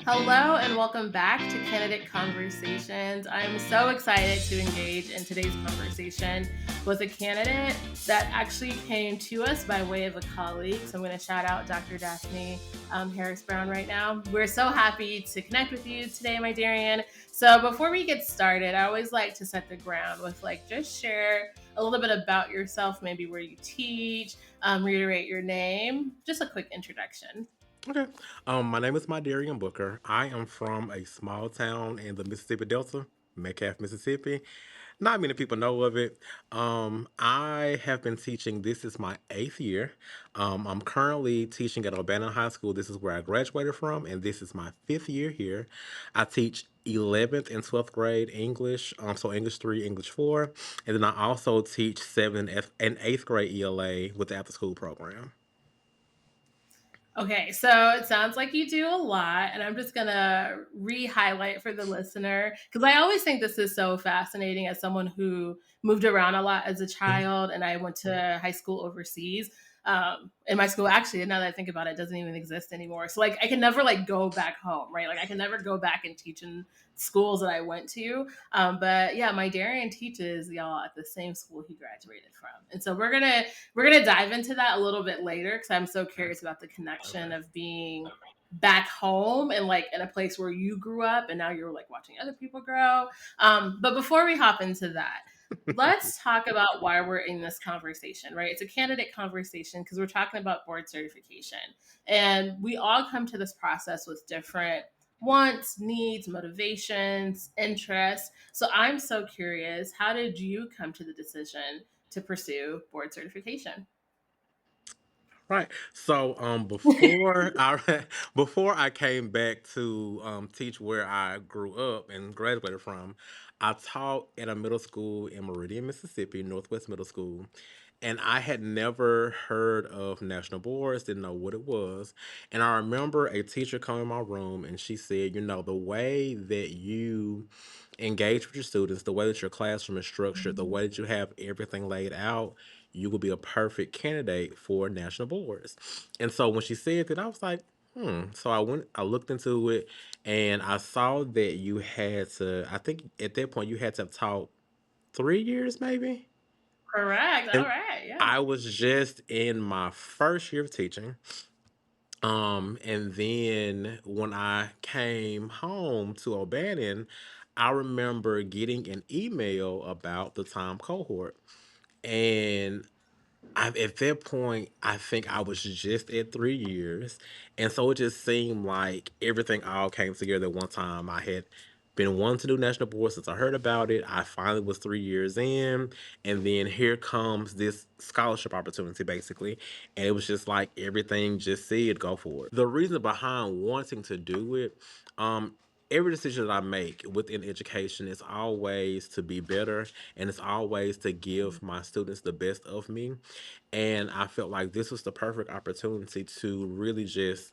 Hello and welcome back to Candidate Conversations. I'm so excited to engage in today's conversation with a candidate that actually came to us by way of a colleague. So I'm going to shout out Dr. Daphne Harris Brown right now. We're so happy to connect with you today, my Darian. So before we get started, I always like to set the ground with just share a little bit about yourself, maybe where you teach, reiterate your name, just a quick introduction. Okay. My name is MyDarian Booker. I am from a small town in the Mississippi Delta, Metcalfe, Mississippi. Not many people know of it. I have been teaching. This is my eighth year. I'm currently teaching at Urbana High School. This is where I graduated from, and this is my fifth year here. I teach 11th and 12th grade English, so English 3, English 4, and then I also teach 7th and 8th grade ELA with the after school program. Okay, so it sounds like you do a lot, and I'm just gonna re-highlight for the listener because I always think this is so fascinating as someone who moved around a lot as a child, and I went to high school overseas. In my school, actually, now that I think about it, it doesn't even exist anymore. So I can never go back home, right? Like I can never go back and teach in schools that I went to. But yeah, my Darian teaches y'all at the same school he graduated from, and so we're gonna dive into that a little bit later because I'm so curious about the connection Okay. of being back home and in a place where you grew up and now you're watching other people grow. But before we hop into that, let's talk about why we're in this conversation, right? It's a candidate conversation because we're talking about board certification. And we all come to this process with different wants, needs, motivations, interests. So I'm so curious, how did you come to the decision to pursue board certification? Right. So before I before I came back to teach where I grew up and graduated from, I taught at a middle school in Meridian, Mississippi, Northwest Middle School. And I had never heard of national boards, didn't know what it was. And I remember a teacher coming in my room and she said, the way that you engage with your students, the way that your classroom is structured, the way that you have everything laid out, you will be a perfect candidate for national boards. And so when she said that, I was like, So I looked into it and I saw that you had to, I think at that point you had to have taught 3 years maybe. Correct. All And right. Yeah. I was just in my first year of teaching. And then when I came home to O'Bannon, I remember getting an email about the time cohort. And at that point, I think I was just at 3 years. And so it just seemed like everything all came together at one time. I had been wanting to do national board since I heard about it. I finally was 3 years in. And then here comes this scholarship opportunity, basically. And it was just like everything just said, go for it. The reason behind wanting to do it, every decision that I make within education is always to be better and it's always to give my students the best of me. And I felt like this was the perfect opportunity to really just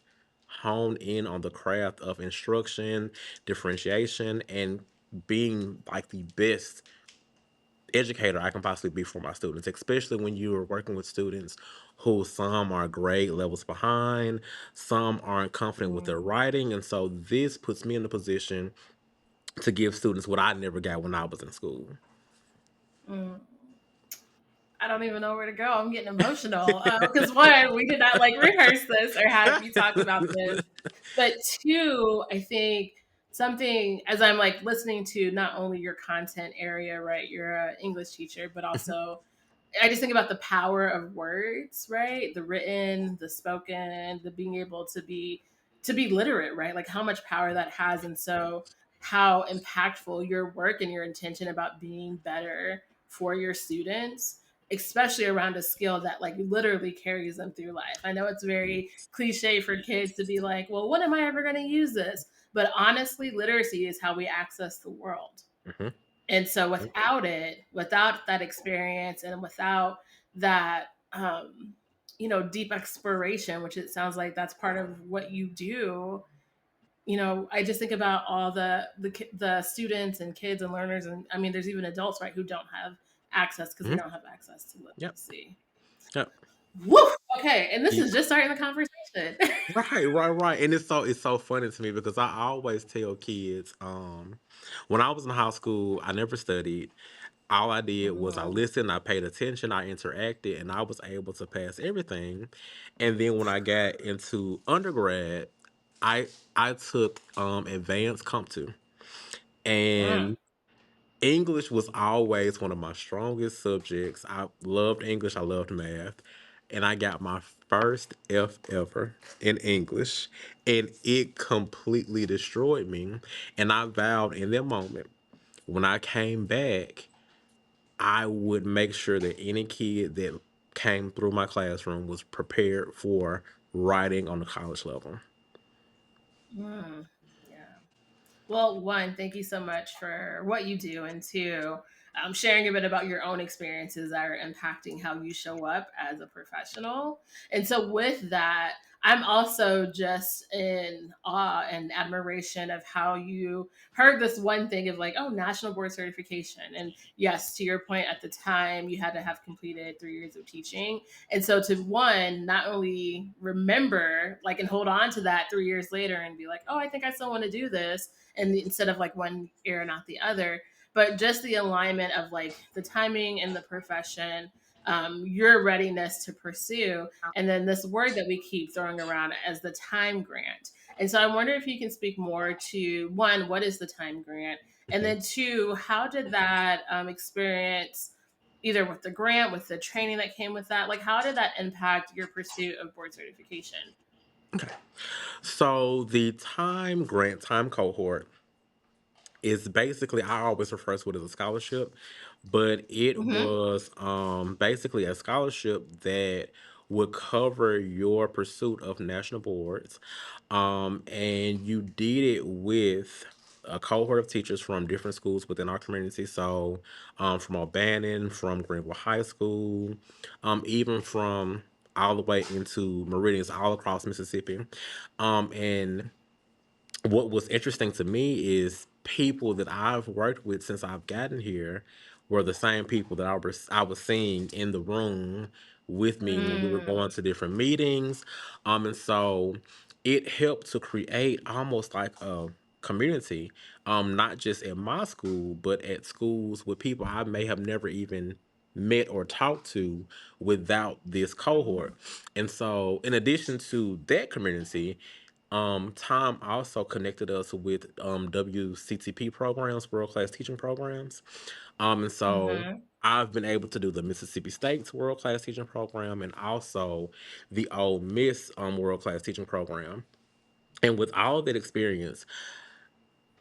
hone in on the craft of instruction, differentiation, and being like the best educator I can possibly be for my students, especially when you are working with students who some are grade levels behind, some aren't confident with their Mm, writing. And so this puts me in a position to give students what I never got when I was in school. mm. I don't even know where to go. I'm getting emotional because one, we did not rehearse this or have you talk about this, but two, I think something as I'm listening to not only your content area, right? You're an English teacher, but also I just think about the power of words, right? The written, the spoken, the being able to be literate, right? Like how much power that has, and so how impactful your work and your intention about being better for your students, especially around a skill that literally carries them through life. I know it's very Yes. cliche for kids to be like, "Well, when am I ever going to use this?" But honestly, literacy is how we access the world. Mhm. And so without it, without that experience and without that deep exploration, which it sounds like that's part of what you do, I just think about all the students and kids and learners, and I mean there's even adults, right, who don't have access because they Mhm. don't have access to Yep. literacy. Yep. Woo! Okay, and this Yeah. is just starting the conversation. connection. Right, right, right. And it's so funny to me because I always tell kids, when I was in high school, I never studied. All I did was I Mhm. listened, I paid attention, I interacted, and I was able to pass everything. And then when I got into undergrad, I I took advanced comp two. Mm. And English was always one of my strongest subjects. I loved English, I loved math, and I got my first F ever in English, and it completely destroyed me. And I vowed in that moment, when I came back, I would make sure that any kid that came through my classroom was prepared for writing on the college level. Mm. Yeah. Well, one, thank you so much for what you do, and two, sharing a bit about your own experiences that are impacting how you show up as a professional. And so, with that, I'm also just in awe and admiration of how you heard this one thing of like, oh, national board certification. And yes, to your point, at the time, you had to have completed 3 years of teaching. And so, to one, not only remember, like, and hold on to that 3 years later and be like, oh, I think I still want to do this, and instead of like one ear not the other, but just the alignment of like the timing and the profession, your readiness to pursue, and then this word that we keep throwing around as the time grant. And so I wonder if you can speak more to one, what is the time grant, and Mhm. then two, how did that experience, either with the grant, with the training that came with that, like how did that impact your pursuit of board certification? Okay. So the time grant, time cohort is basically, I always refer to it as a scholarship, but it Mm-hmm. was basically a scholarship that would cover your pursuit of national boards. And you did it with a cohort of teachers from different schools within our community. So from O'Bannon, from Greenville High School, even from all the way into Meridians all across Mississippi. And what was interesting to me is people that I've worked with since I've gotten here were the same people that I was seeing in the room with me when we were Mm, going to different meetings. And so it helped to create almost like a community, not just at my school, but at schools with people I may have never even met or talked to without this cohort. And so in addition to that community, Tom also connected us with WCTP programs, world class teaching programs. And so mm-hmm. I've been able to do the Mississippi State's world class teaching program and also the Ole Miss world class teaching program. And with all that experience,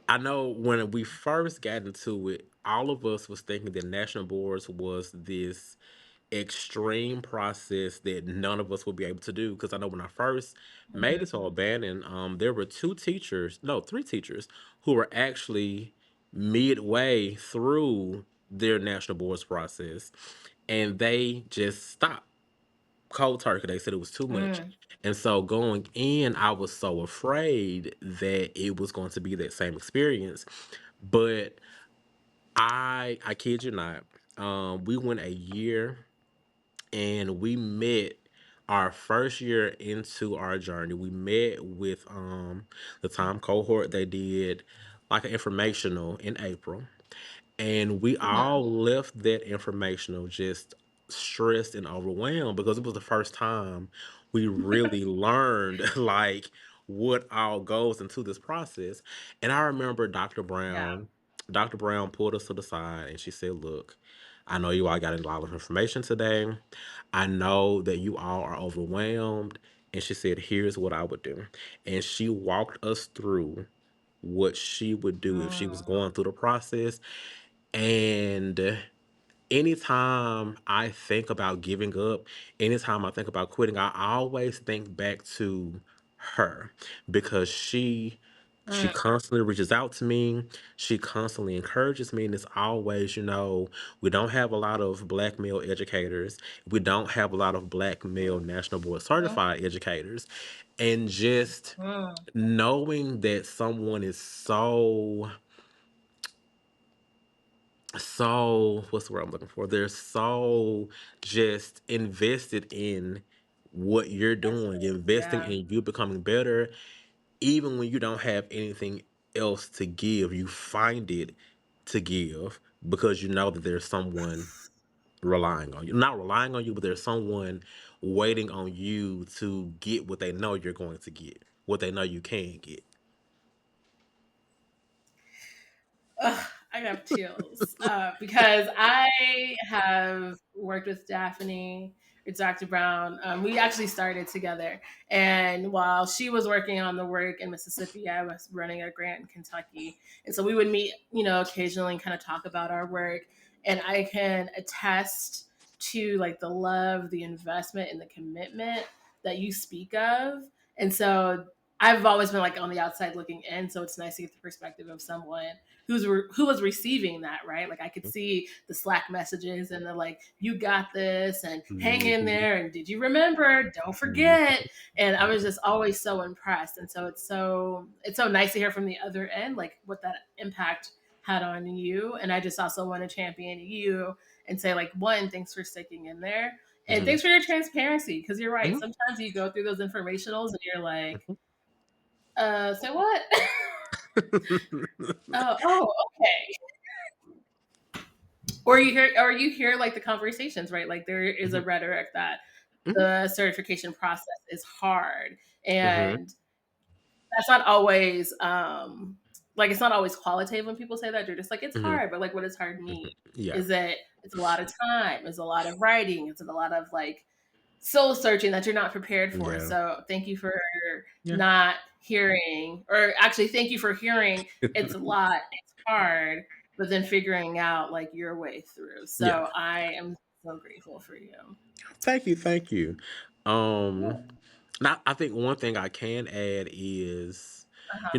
I know when we first got into it, all of us was thinking that national boards was this extreme process that none of us would be able to do. Because I know when I first made it to Mm-hmm. O'Bannon, there were two teachers, no, three teachers who were actually midway through their national boards process, and they just stopped cold turkey. They said it was too much. Mm, And so going in, I was so afraid that it was going to be that same experience. But I kid you not, we went a year and we met our first year into our journey. We met with the time cohort. They did like an informational in April, and we mm, all left that informational just stressed and overwhelmed because it was the first time we really learned like what all goes into this process. And I remember yeah. Dr. Brown pulled us to the side and she said, "Look, I know you all got a lot of information today. I know that you all are overwhelmed." And she said, "Here's what I would do." And she walked us through what she would do if she was Mm, going through the process. And anytime I think about giving up, anytime I think about quitting, I always think back to her because she mm, constantly reaches out to me. She constantly encourages me. And it's always, we don't have a lot of black male educators. We don't have a lot of black male national board mhm, certified educators. And just mm, knowing that someone is so what's the word I'm looking for? They're so just invested in what you're That's doing, good. investing Yeah. in you becoming better, even when you don't have anything else to give, you find it to give because you know that there's someone relying on you. Not relying on you, but there's someone waiting on you to get what they know you're going to get, what they know you can get. Ugh, I have chills because I have worked with Daphne, it's Dr. Brown. We actually started together, and while she was working on the work in Mississippi, I was running a grant in Kentucky, and so we would meet, occasionally and kind of talk about our work. And I can attest to like the love, the investment, and the commitment that you speak of. And so I've always been like on the outside looking in, so it's nice to get the perspective of someone who was receiving that, right? Like I could see the Slack messages and the like, you got this, and hang in Mhm, there, and did you remember? Don't forget. mhm, And I was just always so impressed. And so it's so nice to hear from the other end, like what that impact had on you. And I just also want to champion you and say, like, one, thanks for sticking in there. And mhm, thanks for your transparency, because you're right. mhm, Sometimes you go through those informationals and you're like, mhm. so what? Oh, okay. Or you hear like the conversations, right? Like there is a Mhm, rhetoric that mhm, the certification process is hard, mhm, and that's not always like it's not always qualitative when people say that. They're just like it's mhm, hard, but like what does hard mean? mhm. Yeah, Is it it's a lot of time? Is it a lot of writing? Is it a lot of like soul searching that you're not prepared for? yeah, So thank you for yeah, not hearing, or actually thank you for hearing it's a lot, it's hard, but then figuring out like your way through. yeah. So I am so grateful for you. Thank you, thank you. Um, Yeah. now I think one thing I can add is, Uh-huh.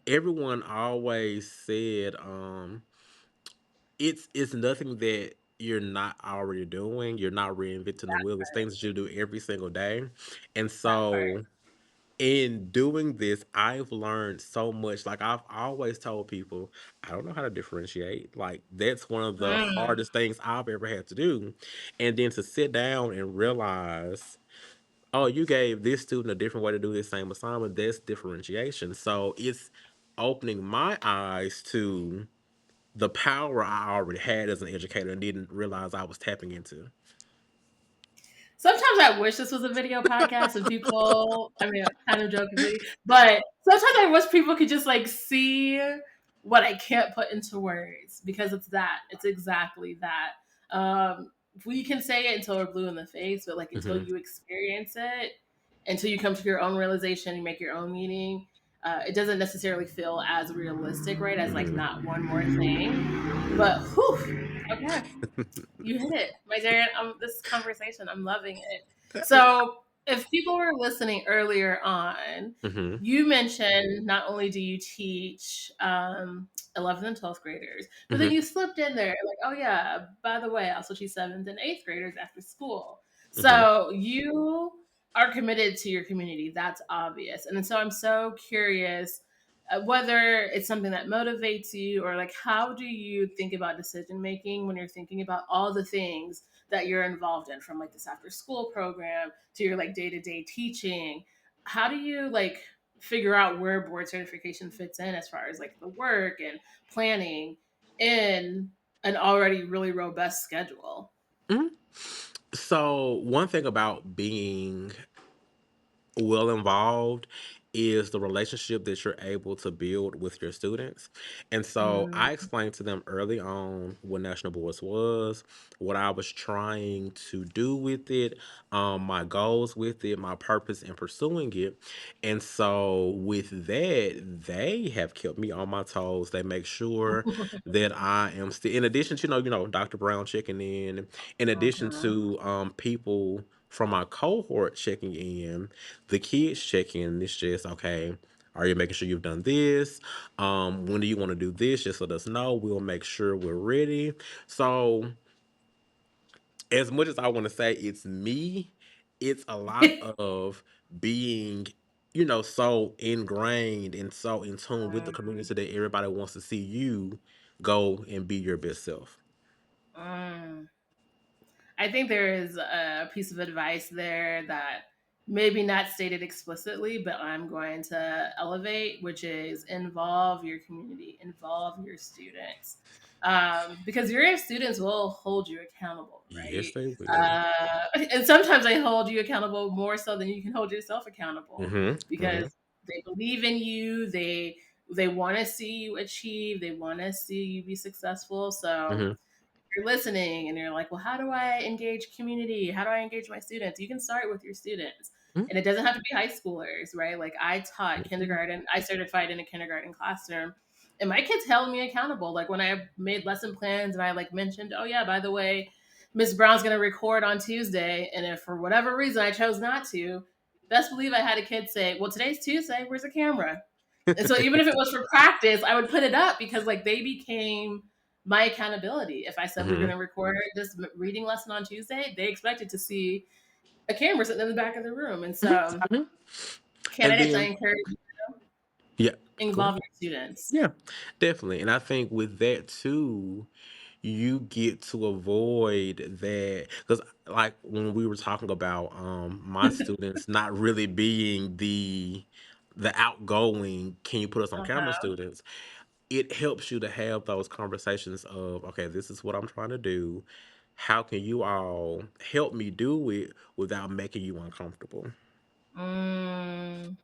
everyone always said, it's nothing that you're not already doing. You're not reinventing the wheel. It's things that you do every single day. And That part. so in doing this, I've learned so much. Like I've always told people, I don't know how to differentiate. Like that's one of the Mm. hardest things I've ever had to do. And then to sit down and realize, oh, you gave this student a different way to do this same assignment. That's differentiation. So it's opening my eyes to the power I already had as an educator and didn't realize I was tapping into. Sometimes I wish this was a video podcast and people, I mean, kind of jokingly, but sometimes I wish people could just like see what I can't put into words, because it's that. It's exactly that. We can say it until we're blue in the face, but like until Hmm. you experience it, until you come to your own realization, you make your own meaning, it doesn't necessarily feel as realistic, right? As like Hmm. not one more thing. But whew, okay. You hit it, my Darren. This conversation, I'm loving it. So, if people were listening earlier on, Hmm. you mentioned not only do you teach 11th and 12th graders, but then Hmm. you slipped in there like, oh yeah, by the way, I also teach 7th and 8th graders after school. Hmm. So you are committed to your community. That's obvious, and so I'm so curious whether it's something that motivates you, or like how do you think about decision making when you're thinking about all the things that you're involved in, from like this after school program to your like day-to-day teaching. How do you like figure out where board certification fits in as far as like the work and planning in an already really robust schedule? Hmm. So one thing about being well involved is the relationship that you're able to build with your students. And so Mm. I explained to them early on what National Boards was, what I was trying to do with it, my goals with it, my purpose in pursuing it. And so with that, they have kept me on my toes. They make sure that I am still, in addition to, Dr. Brown checking in addition Mhm. to people from my cohort checking in, the kids check in. It's just okay. Are you making sure you've done this? When do you want to do this? Just let us know. We'll make sure we're ready. So, as much as I want to say it's me, it's a lot of being, so ingrained and so in tune with the community that everybody wants to see you go and be your best self. Mm. I think there is a piece of advice there that maybe not stated explicitly, but I'm going to elevate, which is involve your community, involve your students. Because your students will hold you accountable, Yes, right? they will. And sometimes they hold you accountable more so than you can hold yourself accountable Mhm, mhm, because they believe in you. They want to see you achieve. They want to see you be successful. So mhm, you're listening and you're like, well, how do I engage community? How do I engage my students? You can start with your students. mhm, And it doesn't have to be high schoolers, right? Like I taught mhm, kindergarten, I certified in a kindergarten classroom. And my kids held me accountable. Like when I made lesson plans and I like mentioned, oh yeah, by the way, Miss Brown's gonna record on Tuesday. And if for whatever reason I chose not to, best believe I had a kid say, well, today's Tuesday, where's the camera? And so even if it was for practice, I would put it up because like they became my accountability. If I said we're going mhm. to record this reading lesson on Tuesday, they expected to see a camera sitting in the back of the room. And Mhm, so, mhm. And candidates, I then encourage you yeah, to go involve ahead. your students. Yeah, definitely. And I think with that too, you get to avoid that because like when we were talking about my students not really being the outgoing can you put us on camera Uh-huh. students, it helps you to have those conversations of okay, this is what I'm trying to do. How can you all help me do it without making you uncomfortable? Mm,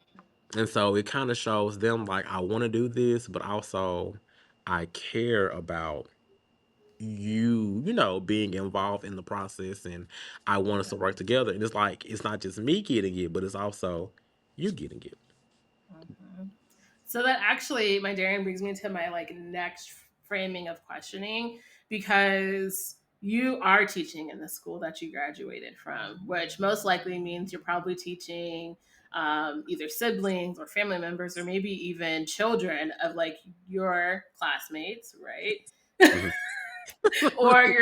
And so it kind of shows them like I want to do this, but also I care about being involved in the process and I want us to work together. And it's like it's not just me getting it, but it's also you getting it. mhm. So that actually, my Darian brings me into my like next framing of questioning because you are teaching in the school that you graduated from, which most likely means you're probably teaching either siblings or family members or maybe even children of like your classmates, right? Mhm. or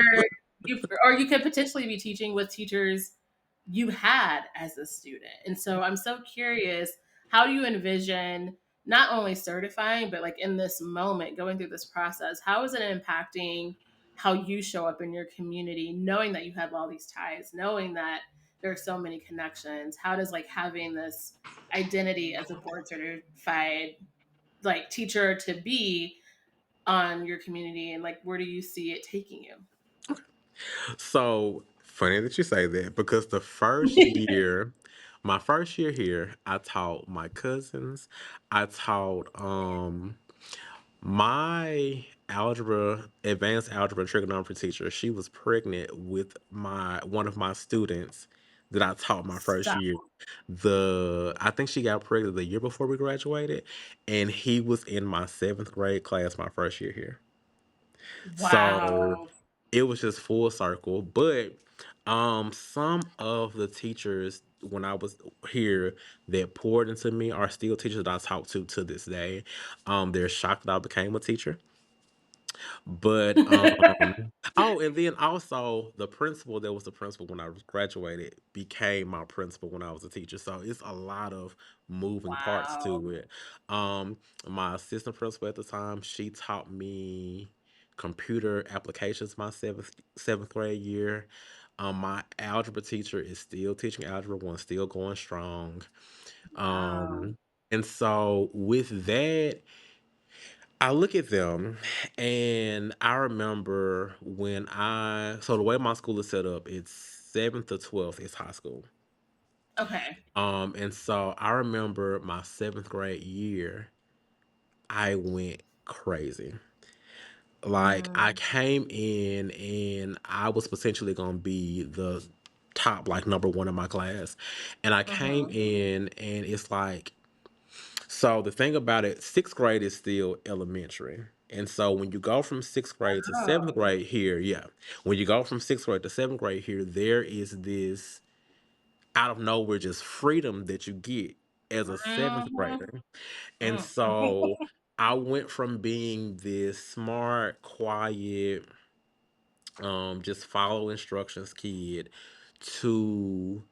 or you could potentially be teaching with teachers you had as a student. And so I'm so curious, how do you envision not only certifying but like in this moment going through this process, how is it impacting how you show up in your community, knowing that you have all these ties, knowing that there are so many connections? How does like having this identity as a board certified like teacher to be on your community, and like where do you see it taking you? So funny that you say that because the first year, my first year here, I taught my cousins. I taught my advanced algebra trigonometry teacher. She was pregnant with my one of my students that I taught my first Stop. year. I think she got pregnant the year before we graduated, and he was in my seventh grade class my first year here. So Wow. it was just full circle. But some of the teachers when I was here that poured into me are still teachers that I talk to this day. They're shocked that I became a teacher. But oh, and then also the principal that was the principal when I was graduated became my principal when I was a teacher. So it's a lot of moving parts Wow. to it. Um, my assistant principal at the time, she taught me computer applications my seventh grade year. My algebra teacher is still teaching algebra one, still going strong. Wow. Um, and so with that, I look at them and I remember so the way my school is set up, it's 7th to 12th is high school. Okay. And so I remember my seventh grade year, I went crazy. Like I Mm. came in and I was potentially gonna be the top, like number one in my class. And I came Mm-hmm. in and it's like so the thing about it, sixth grade is still elementary. And so when you go from sixth grade to seventh Oh. grade here, yeah, when you go from sixth grade to seventh grade here, there is this out of nowhere just freedom that you get as a seventh Mm-hmm. grader. And Mm. so I went from being this smart, quiet, just follow instructions kid to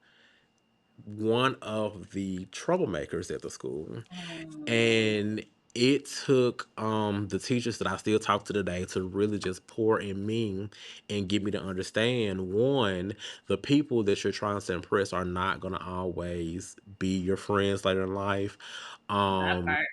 one of the troublemakers at the school. Mm. And it took the teachers that I still talk to today to really just pour in me and get me to understand, one, the people that you're trying to impress are not going to always be your friends later in life. That um part.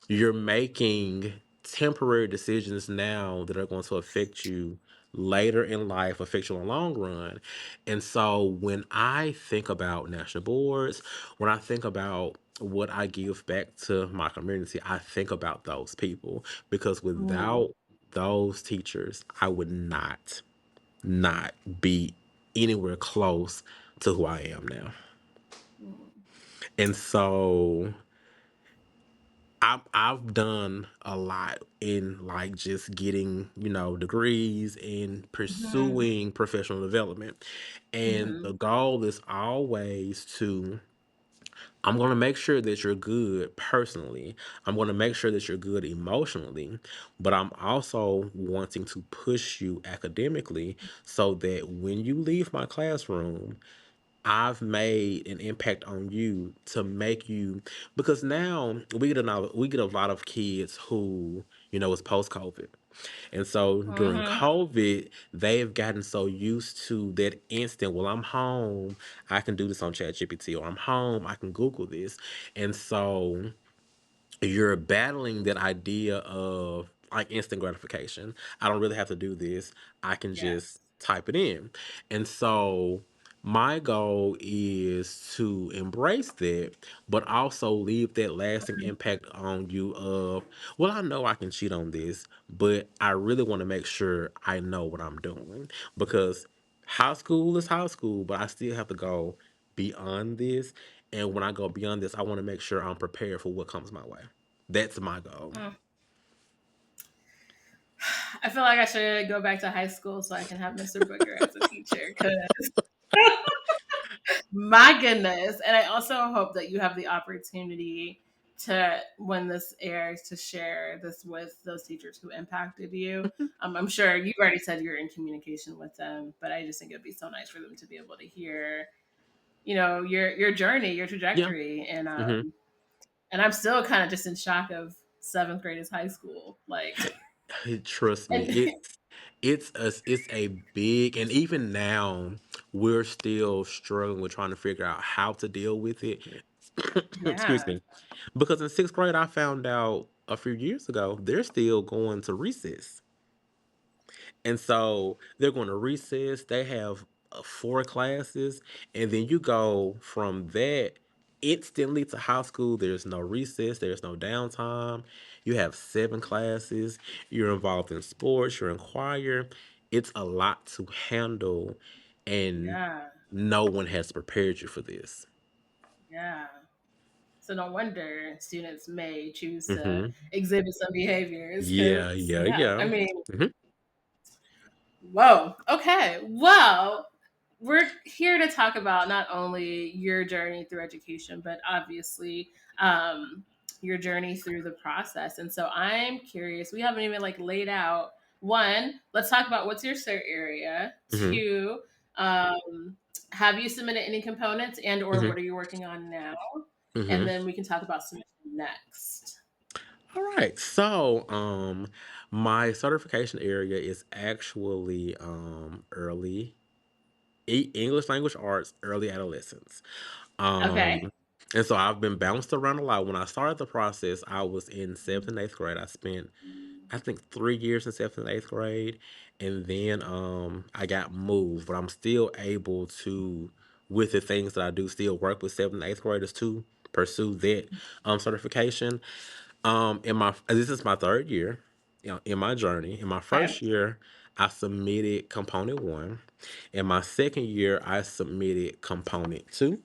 you're making temporary decisions now that are going to affect you later in life, affect you in the long run. And so when I think about national boards, when I think about what I give back to my community, I think about those people, because Mm, without those teachers, I would not be anywhere close to who I am now. mm, And so I've done a lot in like just getting, degrees and mhm, pursuing professional development. And the mhm, goal is always to, I'm going to make sure that you're good personally. I'm going to make sure that you're good emotionally, but I'm also wanting to push you academically so that when you leave my classroom, I've made an impact on you to make you, because now we get a lot of kids who, it's post COVID. And so during mhm. COVID, they've gotten so used to that instant, well, I'm home, I can do this on ChatGPT, or I'm home, I can Google this. And so you're battling that idea of like instant gratification. I don't really have to do this. I can just Yes. type it in. And so my goal is to embrace that, but also leave that lasting Mhm, impact on you of, well, I know I can cheat on this, but I really want to make sure I know what I'm doing, because high school is high school, but I still have to go beyond this. And when I go beyond this, I want to make sure I'm prepared for what comes my way. That's my goal. mm. I feel like I should go back to high school so I can have Mr. Booker as a teacher because my goodness. And I also hope that you have the opportunity to, when this airs, to share this with those teachers who impacted you. I'm sure you've already said you're in communication with them, but I just think it'd be so nice for them to be able to hear, your journey, your Yeah. trajectory, Hmm. and I'm still kind of just in shock of seventh grade is high school, like, Trust me, and it's a big, and even now we're still struggling with trying to figure out how to deal with it. Excuse yeah, me. Because in sixth grade, I found out a few years ago they're still going to recess. And so they're going to recess. They have four classes. And then you go from that instantly to high school. There's no recess, there's no downtime. You have seven classes. You're involved in sports, you're in choir. It's a lot to handle. And yeah, no one has prepared you for this. yeah. So no wonder students may choose to Hmm. exhibit some behaviors Yeah, because, yeah, yeah, yeah. I mean, Hmm. whoa. Okay. Well, we're here to talk about not only your journey through education, but obviously um, your journey through the process. And so I'm curious. We haven't even like laid out. One, let's talk about what's your cert area. Hmm. Two, have you submitted any components and or Hmm. what are you working on now? And Hmm. then we can talk about submission next. All right. So, my certification area is actually English language arts, early adolescence. Okay. Um, and so I've been bounced around a lot. When I started the process, I was in seventh and eighth grade. I spent, I think, 3 years in seventh and eighth grade, and then I got moved. But I'm still able to, with the things that I do, still work with seventh and eighth graders to pursue that certification. In my This is my third year, in my journey. In my Okay. first year, I submitted component one. In my second year, I submitted component two.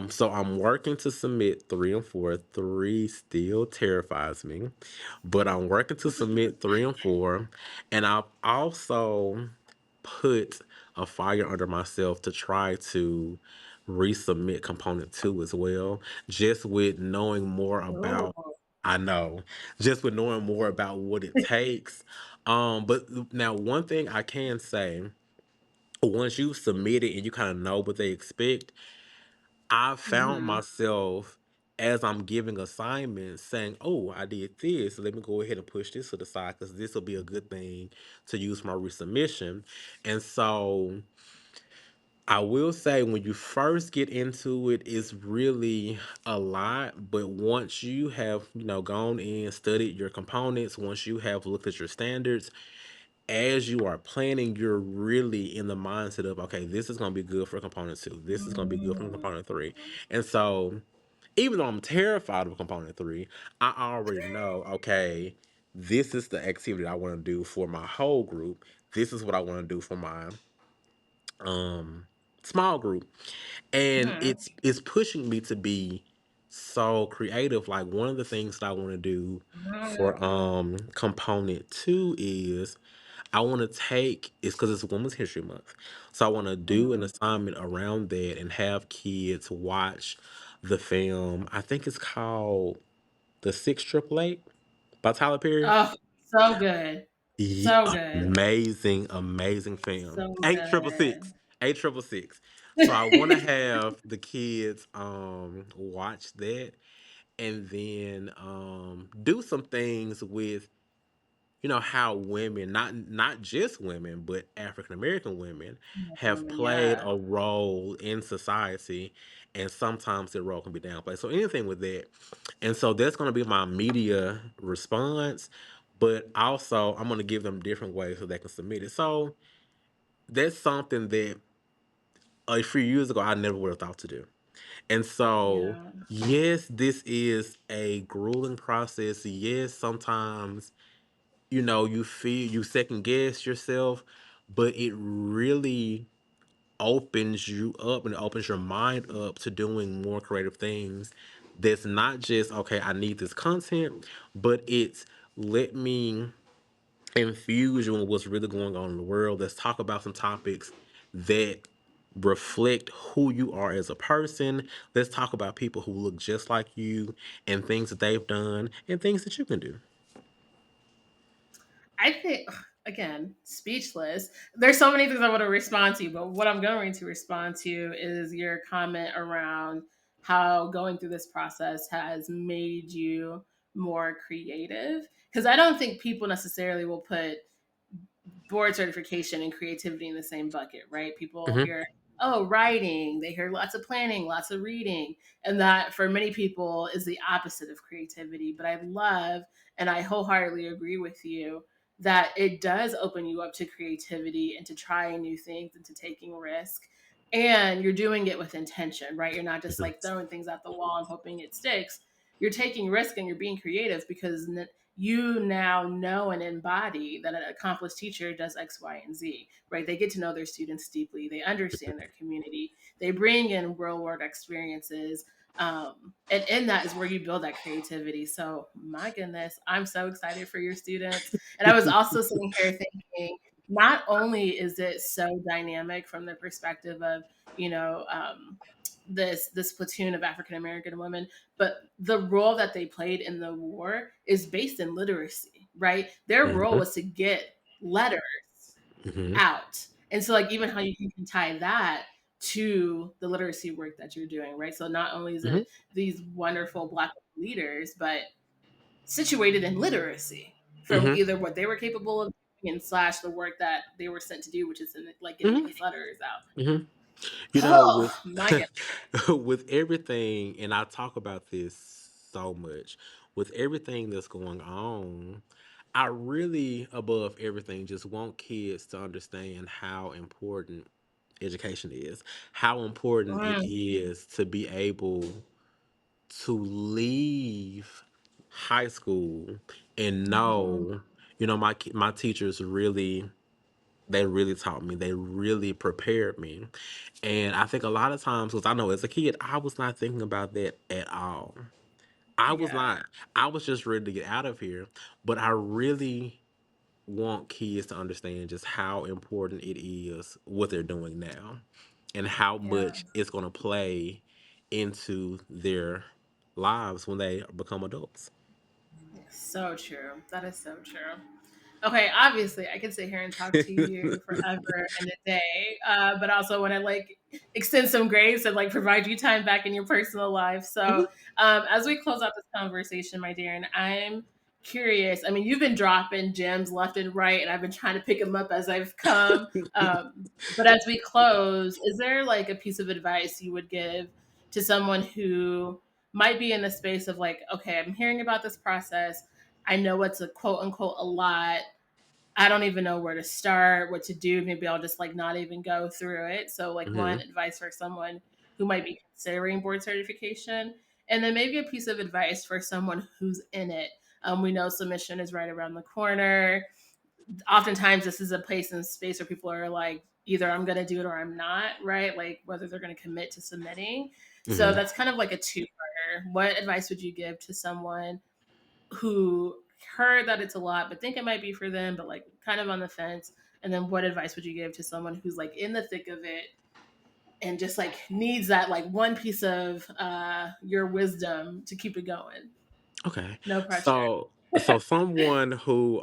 So I'm working to submit three and four. Three still terrifies me, but I'm working to submit three and four. And I've also put a fire under myself to try to resubmit component two as well, just with knowing more Oh, about, I know, just with knowing more about what it takes. But now one thing I can say, once you submit it and you kind of know what they expect, I found hmm myself as I'm giving assignments saying, "Oh, I did this. So let me go ahead and push this to the side because this will be a good thing to use for my resubmission." And so I will say when you first get into it, it's really a lot. But once you have, gone in, studied your components, once you have looked at your standards, as you are planning, you're really in the mindset of, okay, this is going to be good for component two. This is going to be good for Mm. component three. And so, even though I'm terrified of component three, I already know, okay, this is the activity I want to do for my whole group. This is what I want to do for my um small group. And Mhm. it's pushing me to be so creative. Like one of the things that I want to do for Mm. component two is I want to take it's because it's Women's History Month. So I want to do an Mhm. assignment around that and have kids watch the film. I think it's called The Six Triple Eight by Tyler Perry. Oh, so good. So good. Amazing, amazing film. So Eight triple good. six. 8666. So I want to have the kids watch that and then do some things with how women, not just women, but African American women have Women, played yeah. a role in society, and sometimes their role can be downplayed. So anything with that, and so that's going to be my media response. But also, I'm going to give them different ways so they can submit it. So that's something that a few years ago I never would have thought to do. And so, Yeah. yes, this is a grueling process. Yes, sometimes you feel you second guess yourself, but it really opens you up and opens your mind up to doing more creative things. That's not just, okay, I need this content, but it's let me infuse you in what's really going on in the world. Let's talk about some topics that reflect who you are as a person. Let's talk about people who look just like you and things that they've done and things that you can do. I think again, speechless. There's so many things I want to respond to, but what I'm going to respond to is your comment around how going through this process has made you more creative. Because I don't think people necessarily will put board certification and creativity in the same bucket, right? People Hmm. hear, oh, writing, they hear lots of planning, lots of reading. And that for many people is the opposite of creativity. But I love, and I wholeheartedly agree with you, that it does open you up to creativity and to trying new things and to taking risk. And you're doing it with intention, right? You're not just like throwing things at the wall and hoping it sticks. You're taking risk and you're being creative because you now know and embody that an accomplished teacher does X, Y, and Z, right? They get to know their students deeply. They understand their community. They bring in real world experiences. And in that is where you build that creativity. So, my goodness, I'm so excited for your students. And I was also sitting here thinking, not only is it so dynamic from the perspective of, you know, this platoon of African American women, but the role that they played in the war is based in literacy, right? Their role Hmm. was to get letters Hmm. out. And so like even how you can tie that to the literacy work that you're doing, right? So not only is Hmm. it these wonderful black leaders, but situated in literacy for Hmm. either what they were capable of doing and slash the work that they were sent to do, which is in, like getting Hmm. these letters out. Hmm. Oh With my god. with everything, and I talk about this so much, with everything that's going on, I really, above everything, just want kids to understand how important education is, how important it Mm, is to be able to leave high school and mhm. know, my teachers really, they really taught me. They really prepared me. And I think a lot of times, because I know as a kid, I was not thinking about that at all. I was Yeah. not. I was just ready to get out of here. But I really want kids to understand just how important it is what they're doing now and how Yeah. much it's going to play into their lives when they become adults. So true. That is so true. Okay, obviously, I could sit here and talk to you forever and a day, but also want to like extend some grace and like provide you time back in your personal life. So, Mhm. as we close out this conversation, my dear, and I'm curious. I mean, you've been dropping gems left and right, and I've been trying to pick them up as I've come. But as we close, is there like a piece of advice you would give to someone who might be in the space of like, okay, I'm hearing about this process. I know it's a quote unquote a lot. I don't even know where to start, what to do. Maybe I'll just like not even go through it. So, like, one Mhm. advice for someone who might be considering board certification, and then maybe a piece of advice for someone who's in it. We know submission is right around the corner. Oftentimes, this is a place and space where people are like, either I'm going to do it or I'm not, right? Like, whether they're going to commit to submitting. So, Mhm. that's kind of like a two-parter. What advice would you give to someone who heard that it's a lot, but think it might be for them, but like kind of on the fence? And then what advice would you give to someone who's like in the thick of it and just like needs that like one piece of your wisdom to keep it going? Okay. No pressure. So someone who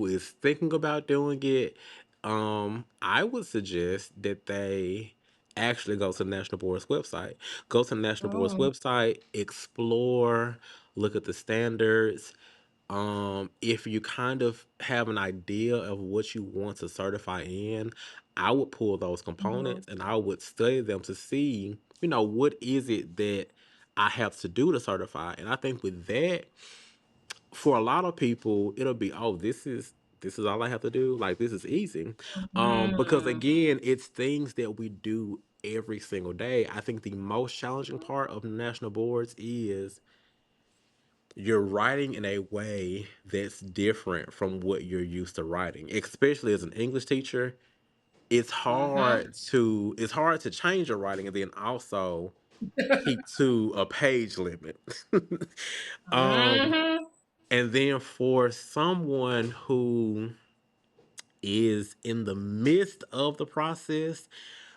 is thinking about doing it, I would suggest that they actually go to the National Board's website. Go to the National Board's Mm, website, explore, look at the standards. If you kind of have an idea of what you want to certify in, I would pull those mhm, components and I would study them to see, what is it that I have to do to certify. And I think with that, for a lot of people, it'll be, oh, this is all I have to do. Like, this is easy. Because mhm, again, it's things that we do every single day. I think the most challenging part of the national boards is you're writing in a way that's different from what you're used to writing. Especially as an English teacher, mhm, it's hard to change your writing and then also keep to a page limit. um mhm, and then for someone who is in the midst of the process,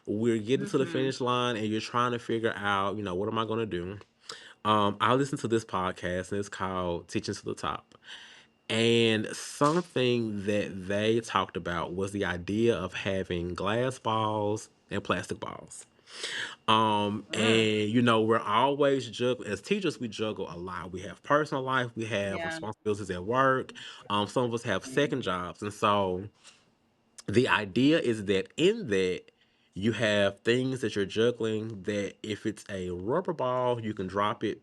we're getting to the mhm, finish line and you're trying to figure out, what am I going to do? I listened to this podcast and it's called Teaching to the Top. And something that they talked about was the idea of having glass balls and plastic balls. mm. We're always juggle as teachers, we juggle a lot. We have personal life, we have Yeah. responsibilities at work. Some of us have second jobs. And so the idea is that in that you have things that you're juggling that if it's a rubber ball, you can drop it,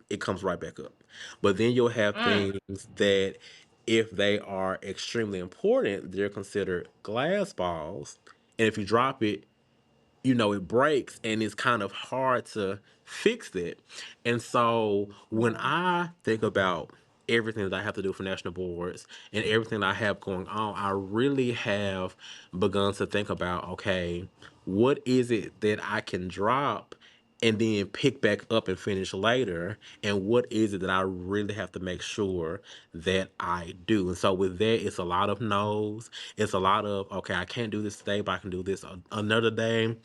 it comes right back up. But then you'll have Mm. things that if they are extremely important, they're considered glass balls. And if you drop it, it breaks and it's kind of hard to fix it. And so when Yeah. I think about everything that I have to do for national boards and everything that I have going on, I really have begun to think about, okay, what is it that I can drop and then pick back up and finish later? And what is it that I really have to make sure that I do? And so with that, it's a lot of no's. It's a lot of, okay, I can't do this today, but I can do this another day.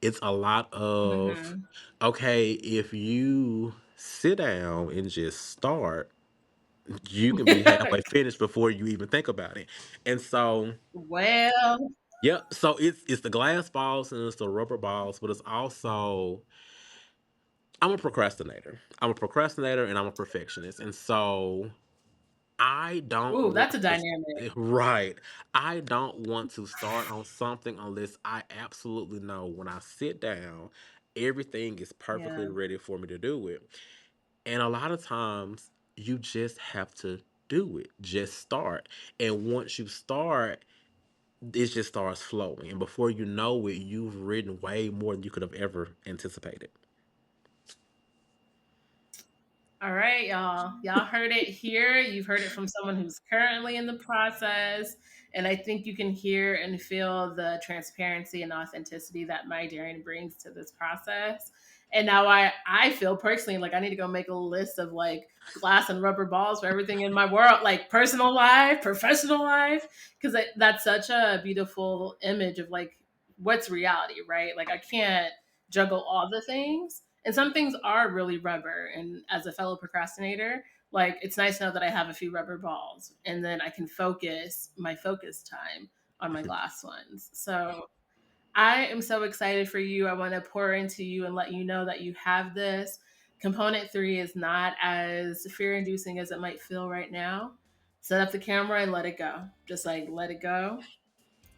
It's a lot of, Mhm. okay, if you sit down and just start, you can be halfway finished before you even think about it. And so, Well, yeah, so it's the glass balls and it's the rubber balls, but it's also I'm a procrastinator. I'm a procrastinator and I'm a perfectionist. And so I don't ooh, want that's a to dynamic. right. I don't want to start on something unless I absolutely know when I sit down, everything is perfectly Yeah. ready for me to do it. And a lot of times you just have to do it. Just start. And once you start, it just starts flowing. And before you know it, you've written way more than you could have ever anticipated. All right, y'all. Y'all heard it here. You've heard it from someone who's currently in the process. And I think you can hear and feel the transparency and authenticity that MyDarian brings to this process. And now I feel personally like I need to go make a list of like glass and rubber balls for everything in my world, like personal life, professional life, because that's such a beautiful image of like what's reality, right? Like I can't juggle all the things, and some things are really rubber. And as a fellow procrastinator, like it's nice to know that I have a few rubber balls and then I can focus my focus time on my last ones. So I am so excited for you. I want to pour into you and let you know that you have this. Component three is not as fear inducing as it might feel right now. Set up the camera and let it go. Just like let it go,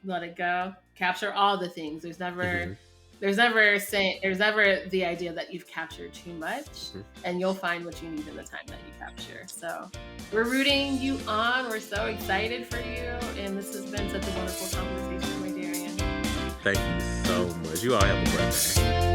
let it go. Capture all the things. Hmm. There's never the idea that you've captured too much, and you'll find what you need in the time that you capture. So we're rooting you on. We're so excited for you, and this has been such a wonderful conversation, my Darian. Thank you so much. You all have a great day.